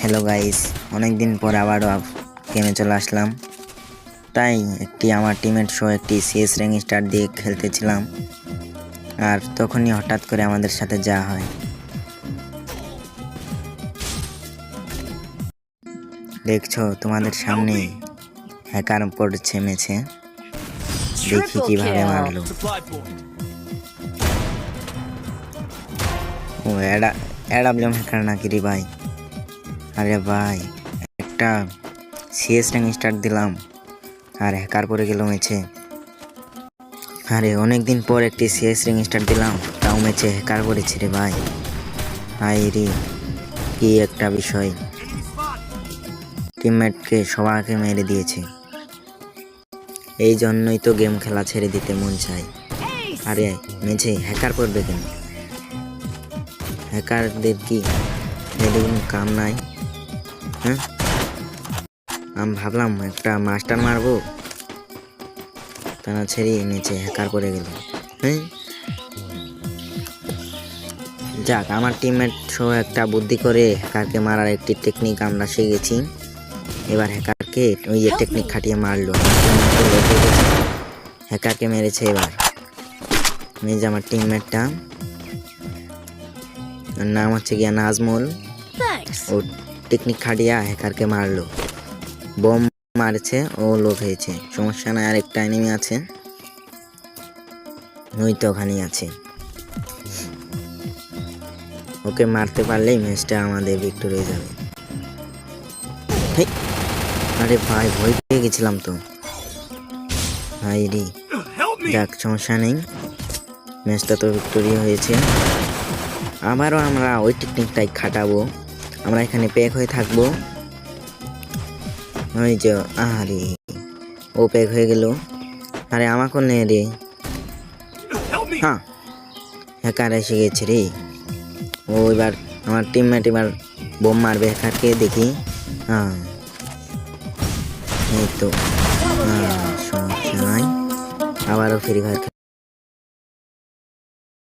Hello guys, অনেক দিন পর আবারও গেমে চলে আসলাম। তাই আমার টিমের সহ একটি সিএস র্যাঙ্ক স্টার দিয়ে খেলতেছিলাম, আর তখনই হঠাৎ করে আমাদের সাথে যা হয়। দেখছো তোমাদের সামনে হ্যাকার পড়ছে মেছে, দেখি কিভাবে মারলো। ও এডাব্লিউএম হ্যাকার নাকি রে ভাই? আরে ভাই, একটা সিএস র্যাঙ্ক স্টার দিলাম আর হ্যাকার পড়ে গেল মেছে। আরে অনেকদিন পর একটি সিএস র্যাঙ্ক স্টার দিলাম, তাও মেছে হ্যাকার পড়েছে রে ভাই। হাই রে, কি একটা বিষয়! টিমমেটকে সবাইকে মেরে দিয়েছে। এই জন্যই তো গেম খেলা ছেড়ে দিতে মন চায়। আরে মেছে হ্যাকার পড়বে কেন? হ্যাকারদের কি এরকম কাম নাই? হ্যাঁ, আমি ভাবলাম একটা মাস্টার মারবো, তা না ছেড়ে মেছে হ্যাকার পড়ে গেল। হ্যাঁ, যাক, আমার টিমমেট সহ একটা বুদ্ধি করে হ্যাকারকে মারার একটি টেকনিক আমরা শিখেছি। এবার হ্যাকারকে ওই যে টেকনিক খাটিয়ে মারলো, হ্যাকারকে মেরেছে। এবার এই যে আমার টিমমেটটা, নাম হচ্ছে গিয়া নাজমুল, ও টেকনিক খাটিয়া হ্যাকারকে মারলো, বোম মারছে, ও লোক হয়েছে। সমস্যা নাই, আর একটা এনিমি আছে, ওই তো ওখানেই আছে। ওকে মারতে পারলেই ম্যাচটা আমাদের ভিক্টর হয়ে যাবে। আরে ভাই, ভয় পেয়ে গেছিলাম তো ভাই রে। যাক, সমস্যা নেই, ম্যাচটা তো ভিক্টোরি হয়েছে। আবারও আমরা ওই টেকনিকটাই খাটাবো। আমরা এখানে প্যাক হয়ে থাকবো। ওই যে, আরে ও প্যাক হয়ে গেল। আরে আমাকেও নে রে। হ্যাঁ, হ্যাকার এসে গেছে রে। ও এবার আমার টিমমেট এবার বোম মারবে হ্যাকারকে, দেখি। হ্যাঁ, এই তো, সমস্যা নাই, আবারও ফ্রি ফায়ার